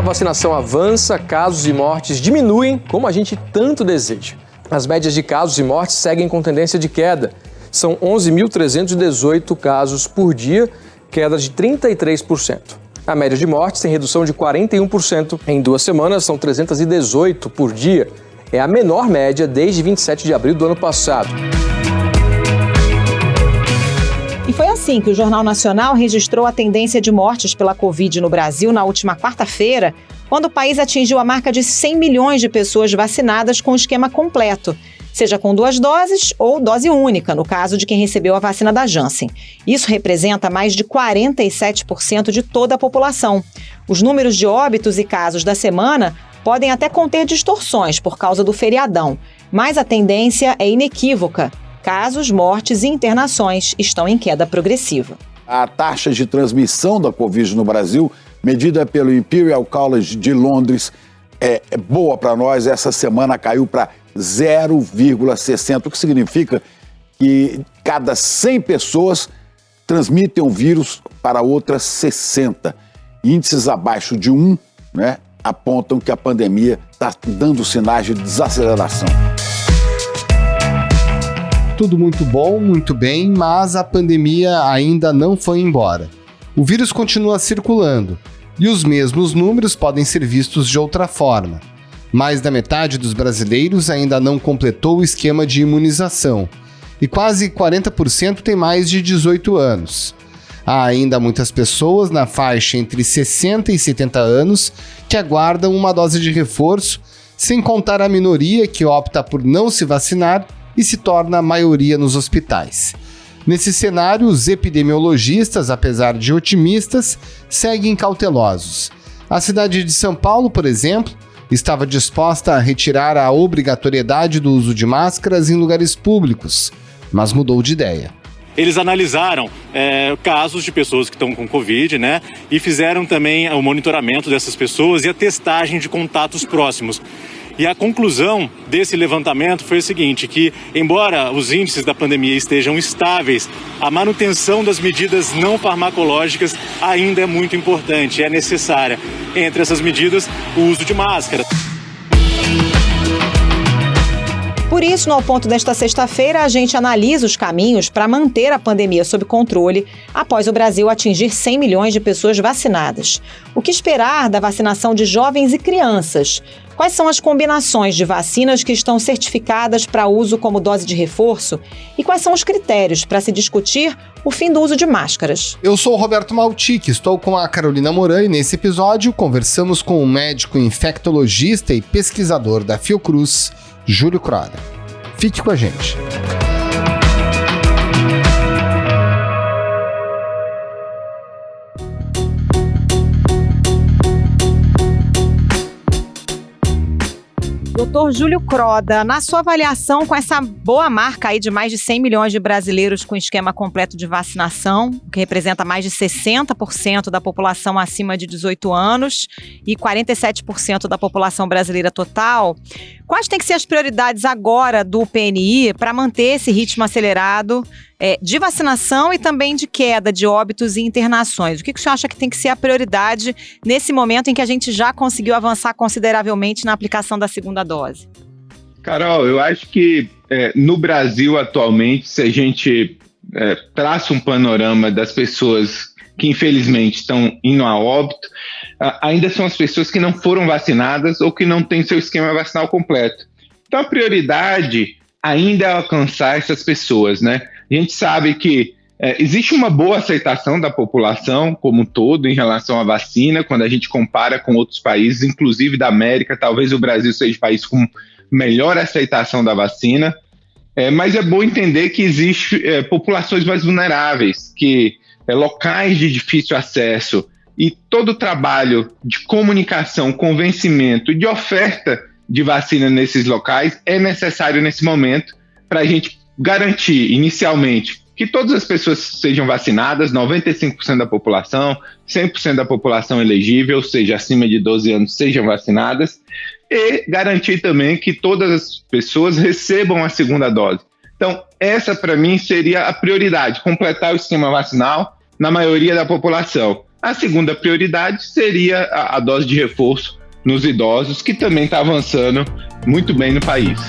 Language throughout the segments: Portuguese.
vacinação avança, casos e mortes diminuem, como a gente tanto deseja. As médias de casos e mortes seguem com tendência de queda. São 11.318 casos por dia, queda de 33%. A média de mortes tem redução de 41%. Em 2 semanas, são 318 por dia. É a menor média desde 27 de abril do ano passado. E foi assim que o Jornal Nacional registrou a tendência de mortes pela Covid no Brasil na última quarta-feira, quando o país atingiu a marca de 100 milhões de pessoas vacinadas com o esquema completo, seja com 2 doses ou dose única, no caso de quem recebeu a vacina da Janssen. Isso representa mais de 47% de toda a população. Os números de óbitos e casos da semana podem até conter distorções por causa do feriadão, mas a tendência é inequívoca. Casos, mortes e internações estão em queda progressiva. A taxa de transmissão da Covid no Brasil, medida pelo Imperial College de Londres, é boa para nós. Essa semana caiu para 0,60, o que significa que cada 100 pessoas transmitem o vírus para outras 60. Índices abaixo de 1, né, apontam que a pandemia está dando sinais de desaceleração. Tudo muito bom, muito bem, mas a pandemia ainda não foi embora. O vírus continua circulando e os mesmos números podem ser vistos de outra forma. Mais da metade dos brasileiros ainda não completou o esquema de imunização e quase 40% tem mais de 18 anos. Há ainda muitas pessoas na faixa entre 60 e 70 anos que aguardam uma dose de reforço, sem contar a minoria que opta por não se vacinar e se torna a maioria nos hospitais. Nesse cenário, os epidemiologistas, apesar de otimistas, seguem cautelosos. A cidade de São Paulo, por exemplo, estava disposta a retirar a obrigatoriedade do uso de máscaras em lugares públicos, mas mudou de ideia. Eles analisaram casos de pessoas que estão com Covid, né? E fizeram também o monitoramento dessas pessoas e a testagem de contatos próximos. E a conclusão desse levantamento foi o seguinte, que embora os índices da pandemia estejam estáveis, a manutenção das medidas não farmacológicas ainda é muito importante, é necessária. Entre essas medidas, o uso de máscara. Por isso, no Ao Ponto desta sexta-feira, a gente analisa os caminhos para manter a pandemia sob controle após o Brasil atingir 100 milhões de pessoas vacinadas. O que esperar da vacinação de jovens e crianças? Quais são as combinações de vacinas que estão certificadas para uso como dose de reforço? E quais são os critérios para se discutir o fim do uso de máscaras? Eu sou o Roberto Maltic, estou com a Carolina Moran e nesse episódio conversamos com o médico infectologista e pesquisador da Fiocruz, Júlio Croda. Fique com a gente. Doutor Júlio Croda, na sua avaliação, com essa boa marca aí de mais de 100 milhões de brasileiros com esquema completo de vacinação, que representa mais de 60% da população acima de 18 anos e 47% da população brasileira total, quais têm que ser as prioridades agora do PNI para manter esse ritmo acelerado de vacinação e também de queda de óbitos e internações? O que o senhor acha que tem que ser a prioridade nesse momento em que a gente já conseguiu avançar consideravelmente na aplicação da segunda dose? Carol, eu acho que no Brasil atualmente, se a gente traça um panorama das pessoas que infelizmente estão indo a óbito, ainda são as pessoas que não foram vacinadas ou que não têm seu esquema vacinal completo. Então a prioridade ainda é alcançar essas pessoas, né? A gente sabe que existe uma boa aceitação da população como um todo em relação à vacina, quando a gente compara com outros países, inclusive da América. Talvez o Brasil seja o país com melhor aceitação da vacina, mas é bom entender que existem populações mais vulneráveis, que locais de difícil acesso, e todo o trabalho de comunicação, convencimento e de oferta de vacina nesses locais é necessário nesse momento para a gente garantir inicialmente que todas as pessoas sejam vacinadas, 95% da população, 100% da população elegível, ou seja, acima de 12 anos, sejam vacinadas, e garantir também que todas as pessoas recebam a segunda dose. Então, essa para mim seria a prioridade, completar o esquema vacinal na maioria da população. A segunda prioridade seria a dose de reforço nos idosos, que também está avançando muito bem no país.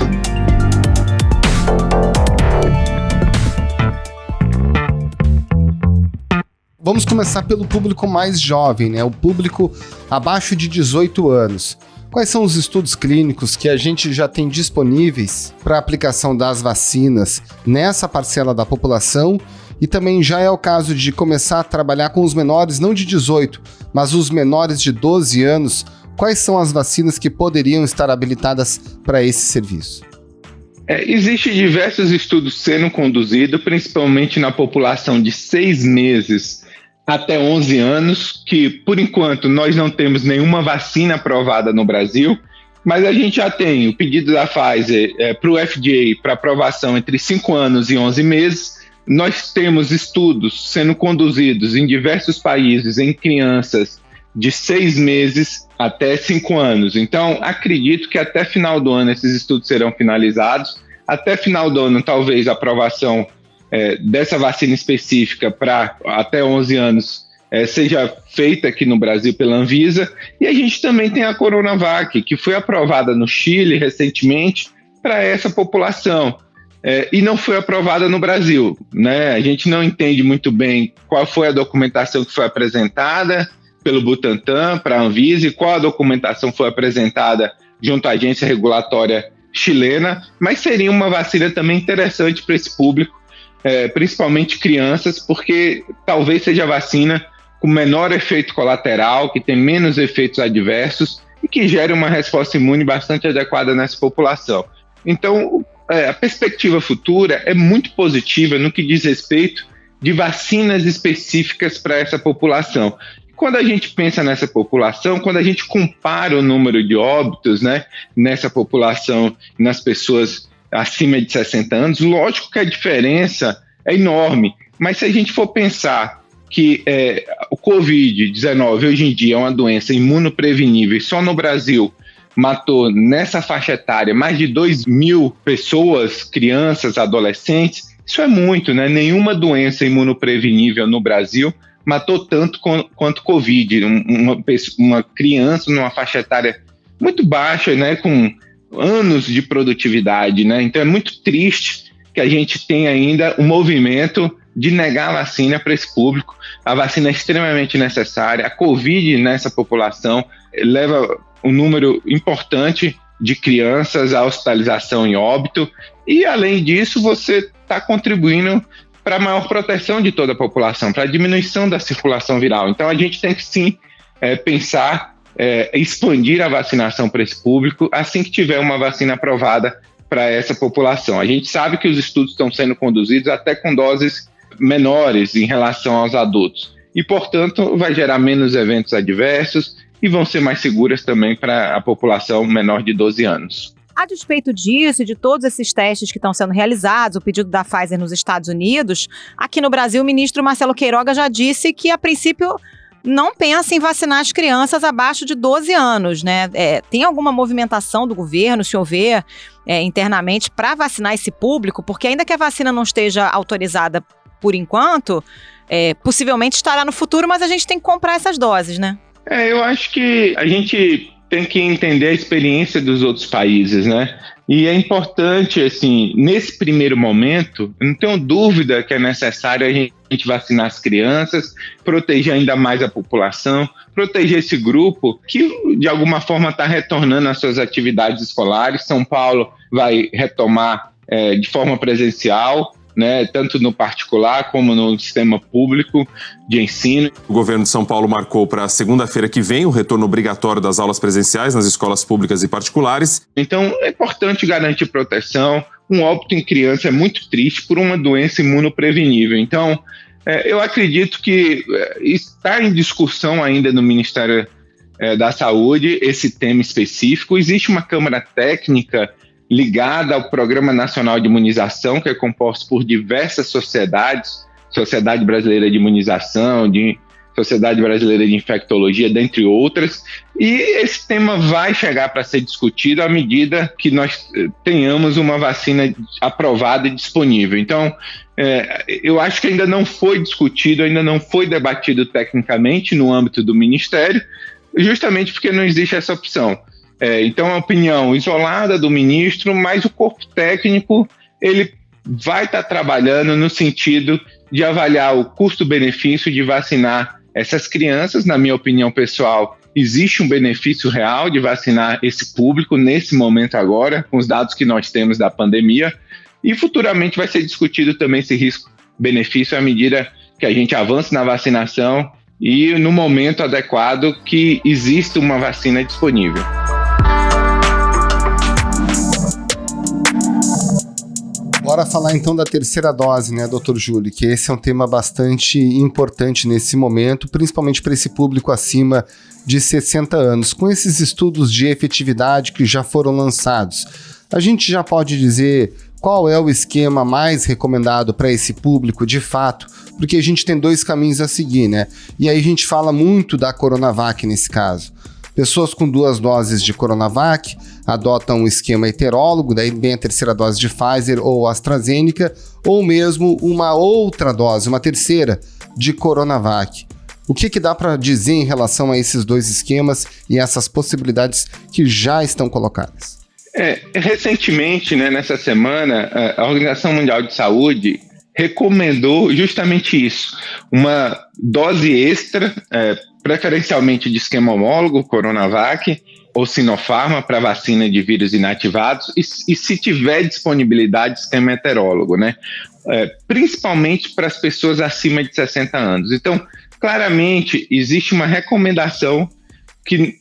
Vamos começar pelo público mais jovem, né? O público abaixo de 18 anos. Quais são os estudos clínicos que a gente já tem disponíveis para a aplicação das vacinas nessa parcela da população? E também já é o caso de começar a trabalhar com os menores, não de 18, mas os menores de 12 anos. Quais são as vacinas que poderiam estar habilitadas para esse serviço? Existem diversos estudos sendo conduzidos, principalmente na população de 6 meses até 11 anos, que por enquanto nós não temos nenhuma vacina aprovada no Brasil, mas a gente já tem o pedido da Pfizer para o FDA para aprovação entre 5 anos e 11 meses. Nós temos estudos sendo conduzidos em diversos países em crianças de 6 meses até 5 anos. Então, acredito que até final do ano esses estudos serão finalizados. Até final do ano, talvez a aprovação dessa vacina específica para até 11 anos seja feita aqui no Brasil pela Anvisa. E a gente também tem a Coronavac, que foi aprovada no Chile recentemente para essa população. E não foi aprovada no Brasil, né? A gente não entende muito bem qual foi a documentação que foi apresentada pelo Butantan para a Anvisa e qual a documentação foi apresentada junto à agência regulatória chilena, mas seria uma vacina também interessante para esse público, principalmente crianças, porque talvez seja a vacina com menor efeito colateral, que tem menos efeitos adversos e que gere uma resposta imune bastante adequada nessa população. Então, a perspectiva futura é muito positiva no que diz respeito de vacinas específicas para essa população. Quando a gente pensa nessa população, quando a gente compara o número de óbitos, né, nessa população, nas pessoas acima de 60 anos, lógico que a diferença é enorme, mas se a gente for pensar que o Covid-19 hoje em dia é uma doença imunoprevenível e só no Brasil matou nessa faixa etária mais de 2.000 pessoas, crianças, adolescentes, isso é muito, né? Nenhuma doença imunoprevenível no Brasil matou tanto quanto Covid. Uma criança numa faixa etária muito baixa, né? Com anos de produtividade, né? Então é muito triste que a gente tenha ainda um movimento de negar a vacina para esse público. A vacina é extremamente necessária. A Covid nessa população leva um número importante de crianças à hospitalização e óbito, e além disso você está contribuindo para a maior proteção de toda a população, para a diminuição da circulação viral. Então a gente tem que sim pensar, expandir a vacinação para esse público assim que tiver uma vacina aprovada para essa população. A gente sabe que os estudos estão sendo conduzidos até com doses menores em relação aos adultos e, portanto, vai gerar menos eventos adversos e vão ser mais seguras também para a população menor de 12 anos. A despeito disso e de todos esses testes que estão sendo realizados, o pedido da Pfizer nos Estados Unidos, aqui no Brasil o ministro Marcelo Queiroga já disse que, a princípio, não pensa em vacinar as crianças abaixo de 12 anos, né? Tem alguma movimentação do governo, se houver, internamente, para vacinar esse público? Porque ainda que a vacina não esteja autorizada por enquanto, possivelmente estará no futuro, mas a gente tem que comprar essas doses, né? Eu acho que a gente tem que entender a experiência dos outros países, né? E é importante, assim, nesse primeiro momento, não tenho dúvida que é necessário a gente vacinar as crianças, proteger ainda mais a população, proteger esse grupo que, de alguma forma, está retornando às suas atividades escolares. São Paulo vai retomar de forma presencial, né, tanto no particular como no sistema público de ensino. O governo de São Paulo marcou para segunda-feira que vem o retorno obrigatório das aulas presenciais nas escolas públicas e particulares. Então é importante garantir proteção. Um óbito em criança é muito triste por uma doença imunoprevenível. Então eu acredito que está em discussão ainda no Ministério da Saúde esse tema específico. Existe uma Câmara Técnica ligada ao Programa Nacional de Imunização, que é composto por diversas sociedades, Sociedade Brasileira de Imunização, Sociedade Brasileira de Infectologia, dentre outras, e esse tema vai chegar para ser discutido à medida que nós tenhamos uma vacina aprovada e disponível. Então, eu acho que ainda não foi discutido, ainda não foi debatido tecnicamente no âmbito do Ministério, justamente porque não existe essa opção. Então, é uma opinião isolada do ministro, mas o corpo técnico ele vai estar trabalhando no sentido de avaliar o custo-benefício de vacinar essas crianças. Na minha opinião pessoal, existe um benefício real de vacinar esse público nesse momento agora, com os dados que nós temos da pandemia, e futuramente vai ser discutido também esse risco-benefício à medida que a gente avança na vacinação e no momento adequado que exista uma vacina disponível. Bora falar então da terceira dose, né, Dr. Júlio, que esse é um tema bastante importante nesse momento, principalmente para esse público acima de 60 anos. Com esses estudos de efetividade que já foram lançados, a gente já pode dizer qual é o esquema mais recomendado para esse público de fato, porque a gente tem dois caminhos a seguir, né? E aí a gente fala muito da Coronavac nesse caso. Pessoas com 2 doses de Coronavac adotam um esquema heterólogo, daí vem a terceira dose de Pfizer ou AstraZeneca, ou mesmo uma outra dose, uma terceira de Coronavac. O que dá para dizer em relação a esses dois esquemas e essas possibilidades que já estão colocadas? Recentemente, né, nessa semana, a Organização Mundial de Saúde recomendou justamente isso, uma dose extra, preferencialmente de esquema homólogo, Coronavac, ou Sinopharma, para vacina de vírus inativados, e se tiver disponibilidade, esquema heterólogo, né? Principalmente para as pessoas acima de 60 anos. Então, claramente, existe uma recomendação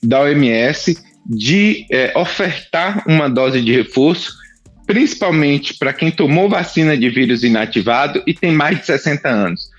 da OMS de ofertar uma dose de reforço, principalmente para quem tomou vacina de vírus inativado e tem mais de 60 anos.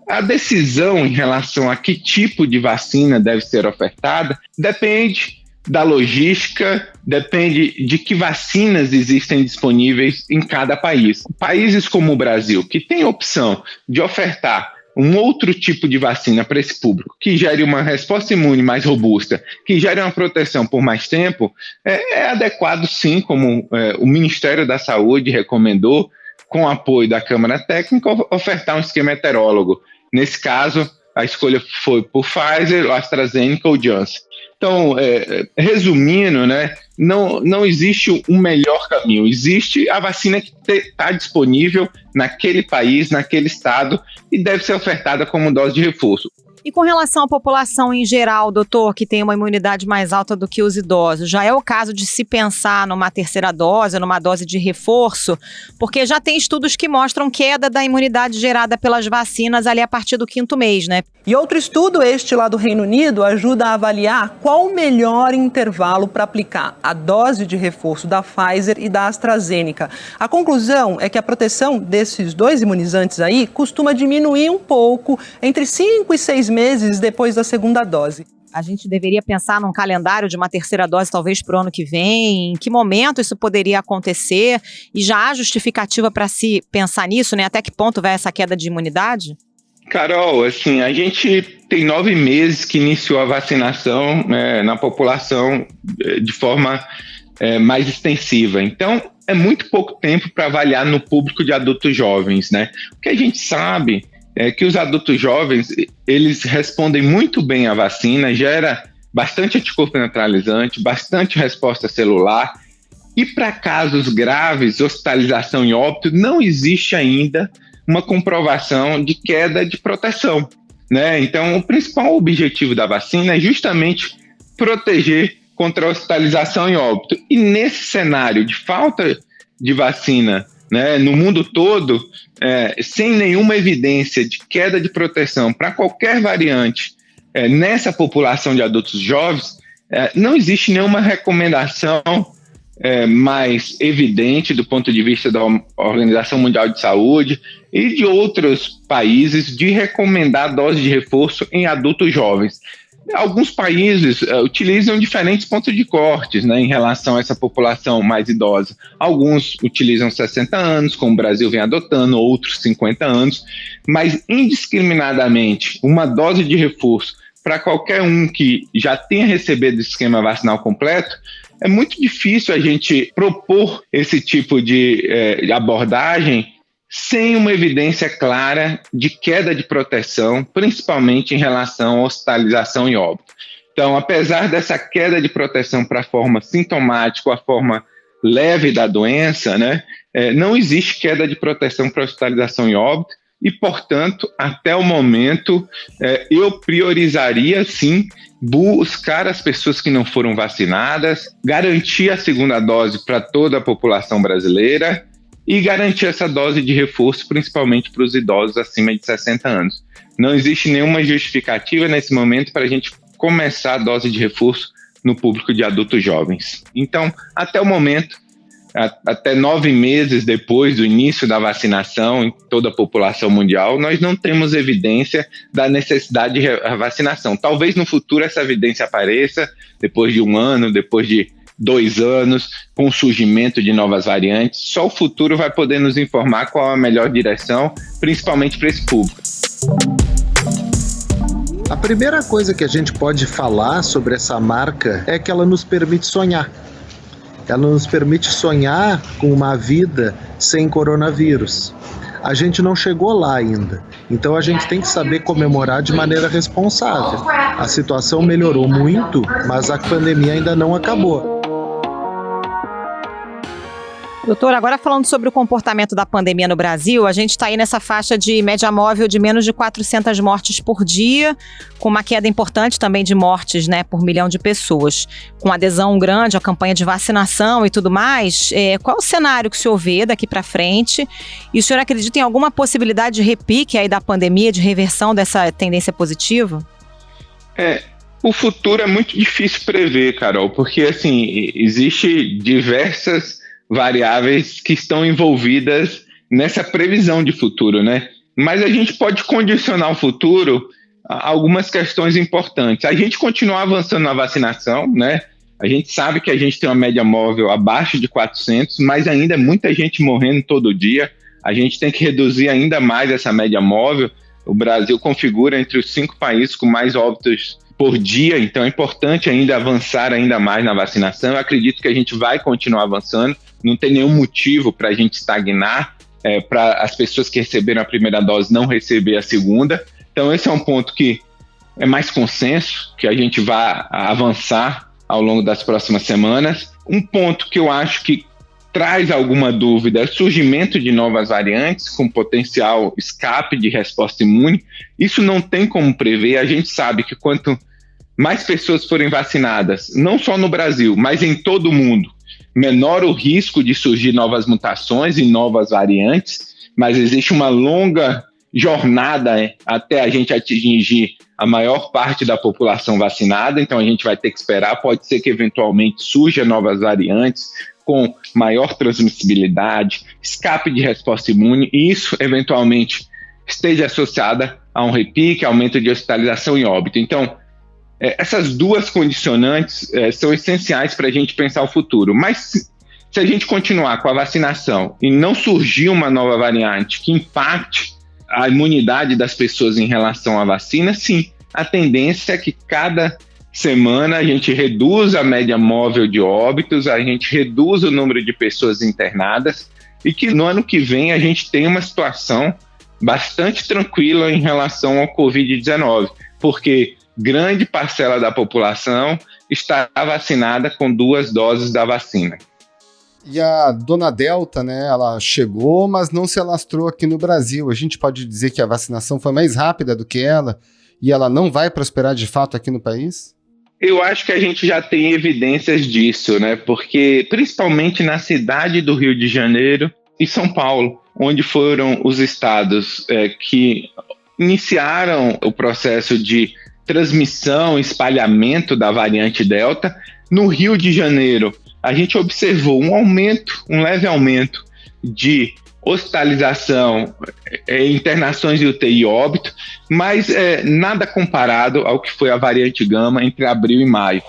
A decisão em relação a que tipo de vacina deve ser ofertada depende da logística, depende de que vacinas existem disponíveis em cada país. Países como o Brasil, que tem a opção de ofertar um outro tipo de vacina para esse público, que gere uma resposta imune mais robusta, que gere uma proteção por mais tempo, é adequado sim, como o Ministério da Saúde recomendou, com apoio da Câmara Técnica, ofertar um esquema heterólogo. Nesse caso, a escolha foi por Pfizer, AstraZeneca ou Janssen. Então, resumindo, né, não existe um melhor caminho, existe a vacina que está disponível naquele país, naquele estado, e deve ser ofertada como dose de reforço. E com relação à população em geral, doutor, que tem uma imunidade mais alta do que os idosos, já é o caso de se pensar numa terceira dose, numa dose de reforço? Porque já tem estudos que mostram queda da imunidade gerada pelas vacinas ali a partir do 5º mês, né? E outro estudo, este lá do Reino Unido, ajuda a avaliar qual o melhor intervalo para aplicar a dose de reforço da Pfizer e da AstraZeneca. A conclusão é que a proteção desses dois imunizantes aí costuma diminuir um pouco entre 5 e 6 meses depois da segunda dose. A gente deveria pensar num calendário de uma terceira dose talvez para o ano que vem? Em que momento isso poderia acontecer? E já há justificativa para se pensar nisso, né? Até que ponto vai essa queda de imunidade? Carol, assim, a gente tem 9 meses que iniciou a vacinação na população de forma mais extensiva. Então, é muito pouco tempo para avaliar no público de adultos jovens, né? O que a gente sabe é que os adultos jovens, eles respondem muito bem à vacina, gera bastante anticorpo neutralizante, bastante resposta celular, e para casos graves, hospitalização e óbito, não existe ainda uma comprovação de queda de proteção, né? Então, o principal objetivo da vacina é justamente proteger contra a hospitalização e óbito. E nesse cenário de falta de vacina, né, no mundo todo, sem nenhuma evidência de queda de proteção para qualquer variante nessa população de adultos jovens, não existe nenhuma recomendação mais evidente do ponto de vista da Organização Mundial de Saúde e de outros países de recomendar dose de reforço em adultos jovens. Alguns países utilizam diferentes pontos de cortes, né, em relação a essa população mais idosa. Alguns utilizam 60 anos, como o Brasil vem adotando, outros 50 anos, mas indiscriminadamente uma dose de reforço para qualquer um que já tenha recebido o esquema vacinal completo, é muito difícil a gente propor esse tipo de abordagem sem uma evidência clara de queda de proteção, principalmente em relação à hospitalização e óbito. Então, apesar dessa queda de proteção para a forma sintomática ou a forma leve da doença, né, não existe queda de proteção para hospitalização e óbito e, portanto, até o momento, eu priorizaria, sim, buscar as pessoas que não foram vacinadas, garantir a segunda dose para toda a população brasileira e garantir essa dose de reforço, principalmente para os idosos acima de 60 anos. Não existe nenhuma justificativa nesse momento para a gente começar a dose de reforço no público de adultos jovens. Então, até o momento, até 9 meses depois do início da vacinação em toda a população mundial, nós não temos evidência da necessidade de vacinação. Talvez no futuro essa evidência apareça, depois de 1 ano, depois de 2 anos, com o surgimento de novas variantes. Só o futuro vai poder nos informar qual a melhor direção, principalmente para esse público. A primeira coisa que a gente pode falar sobre essa marca é que ela nos permite sonhar. Ela nos permite sonhar com uma vida sem coronavírus. A gente não chegou lá ainda, então a gente tem que saber comemorar de maneira responsável. A situação melhorou muito, mas a pandemia ainda não acabou. Doutor, agora falando sobre o comportamento da pandemia no Brasil, a gente está aí nessa faixa de média móvel de menos de 400 mortes por dia, com uma queda importante também de mortes, né, por milhão de pessoas. Com adesão grande à campanha de vacinação e tudo mais, qual é o cenário que o senhor vê daqui para frente? E o senhor acredita em alguma possibilidade de repique aí da pandemia, de reversão dessa tendência positiva? O futuro é muito difícil prever, Carol, porque assim, existe diversas variáveis que estão envolvidas nessa previsão de futuro, né? Mas a gente pode condicionar o futuro a algumas questões importantes. A gente continuar avançando na vacinação, né? A gente sabe que a gente tem uma média móvel abaixo de 400, mas ainda é muita gente morrendo todo dia. A gente tem que reduzir ainda mais essa média móvel. O Brasil configura entre os 5 países com mais óbitos por dia, então é importante ainda avançar ainda mais na vacinação. Eu acredito que a gente vai continuar avançando. Não tem nenhum motivo para a gente estagnar, para as pessoas que receberam a primeira dose não receber a segunda. Então esse é um ponto que é mais consenso, que a gente vai avançar ao longo das próximas semanas. Um ponto que eu acho que traz alguma dúvida é o surgimento de novas variantes com potencial escape de resposta imune. Isso não tem como prever. A gente sabe que quanto mais pessoas forem vacinadas, não só no Brasil, mas em todo o mundo, menor o risco de surgir novas mutações e novas variantes, mas existe uma longa jornada até a gente atingir a maior parte da população vacinada, então a gente vai ter que esperar, pode ser que eventualmente surjam novas variantes com maior transmissibilidade, escape de resposta imune, e isso eventualmente esteja associada a um repique, aumento de hospitalização e óbito. Então, essas duas condicionantes são essenciais para a gente pensar o futuro. Mas se a gente continuar com a vacinação e não surgir uma nova variante que impacte a imunidade das pessoas em relação à vacina, sim, a tendência é que cada semana a gente reduza a média móvel de óbitos, a gente reduza o número de pessoas internadas e que no ano que vem a gente tenha uma situação bastante tranquila em relação ao Covid-19, porque grande parcela da população está vacinada com 2 doses da vacina. E a dona Delta, né, ela chegou, mas não se alastrou aqui no Brasil. A gente pode dizer que a vacinação foi mais rápida do que ela e ela não vai prosperar de fato aqui no país? Eu acho que a gente já tem evidências disso, né? Porque principalmente na cidade do Rio de Janeiro e São Paulo, onde foram os estados que iniciaram o processo de transmissão, espalhamento da variante Delta. No Rio de Janeiro, a gente observou um leve aumento de hospitalização, internações de UTI e óbito, mas nada comparado ao que foi a variante Gama entre abril e maio.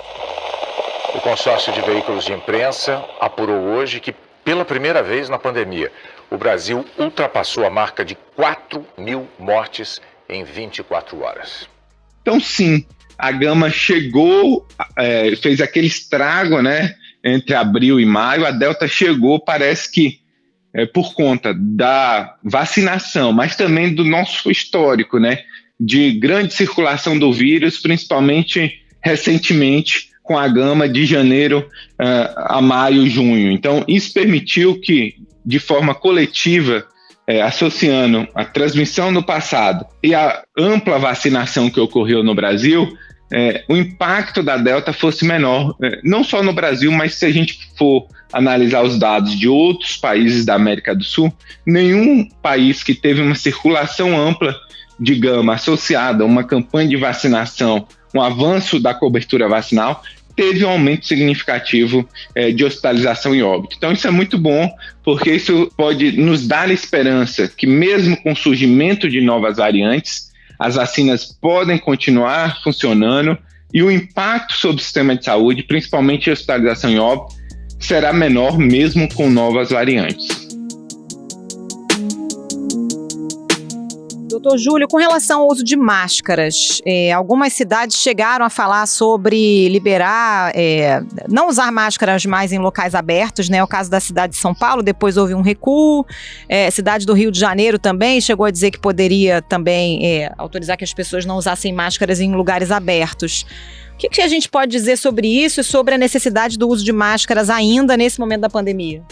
O consórcio de veículos de imprensa apurou hoje que, pela primeira vez na pandemia, o Brasil ultrapassou a marca de 4.000 mortes em 24 horas. Então, sim, a Gama chegou, fez aquele estrago, né, entre abril e maio, a Delta chegou, parece que por conta da vacinação, mas também do nosso histórico, né, de grande circulação do vírus, principalmente recentemente com a gama de janeiro a maio, junho. Então, isso permitiu que, de forma coletiva, associando a transmissão no passado e a ampla vacinação que ocorreu no Brasil, o impacto da Delta fosse menor, não só no Brasil, mas se a gente for analisar os dados de outros países da América do Sul, nenhum país que teve uma circulação ampla de gama associada a uma campanha de vacinação, um avanço da cobertura vacinal, teve um aumento significativo de hospitalização e óbito. Então isso é muito bom, porque isso pode nos dar esperança que mesmo com o surgimento de novas variantes, as vacinas podem continuar funcionando e o impacto sobre o sistema de saúde, principalmente a hospitalização e óbito, será menor mesmo com novas variantes. Doutor Júlio, com relação ao uso de máscaras, algumas cidades chegaram a falar sobre liberar, não usar máscaras mais em locais abertos, né? O caso da cidade de São Paulo, depois houve um recuo. Cidade do Rio de Janeiro também chegou a dizer que poderia também autorizar que as pessoas não usassem máscaras em lugares abertos. O que a gente pode dizer sobre isso e sobre a necessidade do uso de máscaras ainda nesse momento da pandemia?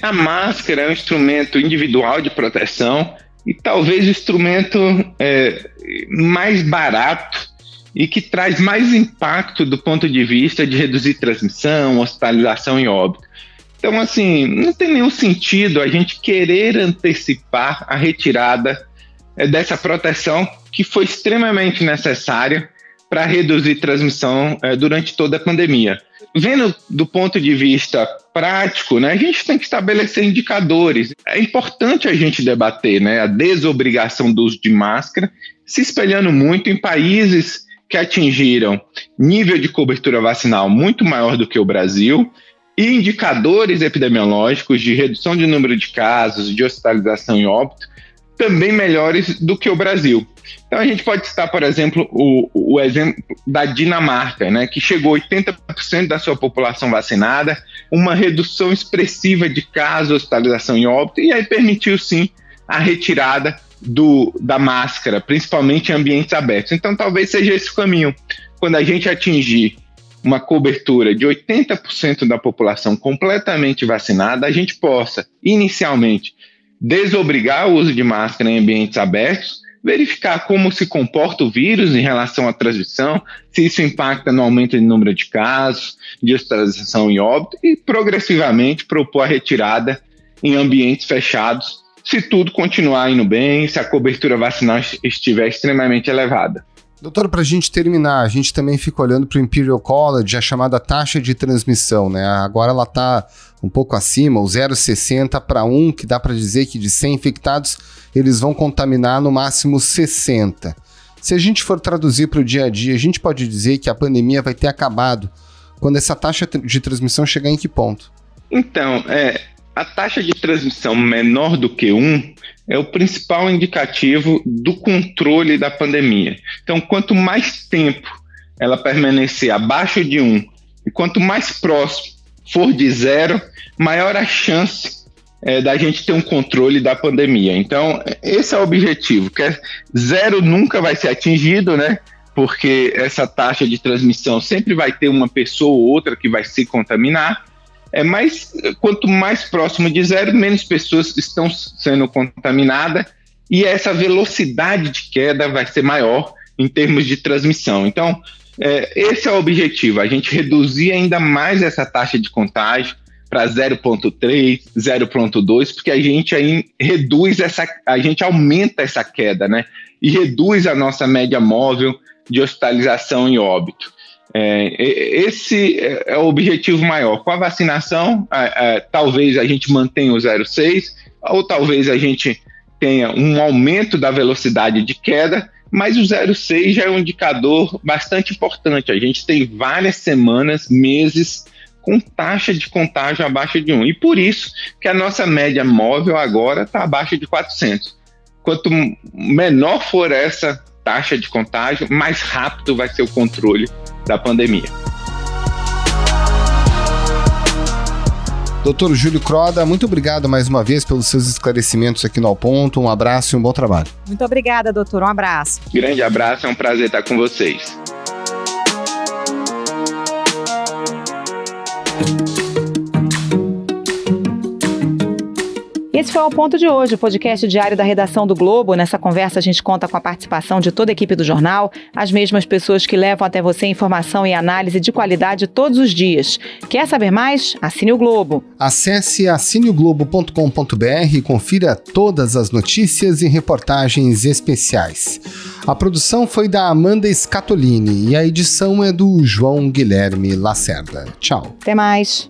A máscara é um instrumento individual de proteção e talvez o instrumento mais barato e que traz mais impacto do ponto de vista de reduzir transmissão, hospitalização e óbito. Então, assim, não tem nenhum sentido a gente querer antecipar a retirada dessa proteção que foi extremamente necessária para reduzir transmissão durante toda a pandemia. Vendo do ponto de vista prático, né, a gente tem que estabelecer indicadores. É importante a gente debater, né, a desobrigação do uso de máscara, se espelhando muito em países que atingiram nível de cobertura vacinal muito maior do que o Brasil e indicadores epidemiológicos de redução de número de casos, de hospitalização e óbito também melhores do que o Brasil. Então a gente pode citar, por exemplo, o exemplo da Dinamarca, né, que chegou a 80% da sua população vacinada, uma redução expressiva de casos, hospitalização e óbito, e aí permitiu sim a retirada da máscara, principalmente em ambientes abertos. Então talvez seja esse o caminho. Quando a gente atingir uma cobertura de 80% da população completamente vacinada, a gente possa, inicialmente, desobrigar o uso de máscara em ambientes abertos, verificar como se comporta o vírus em relação à transmissão, se isso impacta no aumento de número de casos, de hospitalização e óbito, e progressivamente propor a retirada em ambientes fechados, se tudo continuar indo bem, se a cobertura vacinal estiver extremamente elevada. Doutor, para a gente terminar, a gente também fica olhando para o Imperial College, a chamada taxa de transmissão, né? Agora ela está um pouco acima, o 0,60 para 1, que dá para dizer que de 100 infectados, eles vão contaminar no máximo 60. Se a gente for traduzir para o dia a dia, a gente pode dizer que a pandemia vai ter acabado quando essa taxa de transmissão chegar em que ponto? Então, a taxa de transmissão menor do que 1 é o principal indicativo do controle da pandemia. Então, quanto mais tempo ela permanecer abaixo de 1 e quanto mais próximo for de 0, maior a chance da gente ter um controle da pandemia. Então, esse é o objetivo, que 0 nunca vai ser atingido, né? Porque essa taxa de transmissão sempre vai ter uma pessoa ou outra que vai se contaminar, mas quanto mais próximo de 0, menos pessoas estão sendo contaminadas e essa velocidade de queda vai ser maior em termos de transmissão. Então, esse é o objetivo, a gente reduzir ainda mais essa taxa de contágio para 0,3, 0,2, porque a gente aí a gente aumenta essa queda, né? E reduz a nossa média móvel de hospitalização e óbito. Esse é o objetivo maior. Com a vacinação, talvez a gente mantenha o 0,6, ou talvez a gente tenha um aumento da velocidade de queda, mas o 0,6 já é um indicador bastante importante. A gente tem várias semanas, meses, com taxa de contágio abaixo de 1. E por isso que a nossa média móvel agora está abaixo de 400. Quanto menor for essa taxa de contágio, mais rápido vai ser o controle da pandemia. Dr. Júlio Croda, muito obrigado mais uma vez pelos seus esclarecimentos aqui no Ao Ponto. Um abraço e um bom trabalho. Muito obrigada, doutor. Um abraço. Grande abraço, é um prazer estar com vocês. Esse foi o Ponto de hoje, o podcast diário da redação do Globo. Nessa conversa a gente conta com a participação de toda a equipe do jornal, as mesmas pessoas que levam até você informação e análise de qualidade todos os dias. Quer saber mais? Assine o Globo. Acesse assineoglobo.com.br e confira todas as notícias e reportagens especiais. A produção foi da Amanda Scatolini e a edição é do João Guilherme Lacerda. Tchau. Até mais.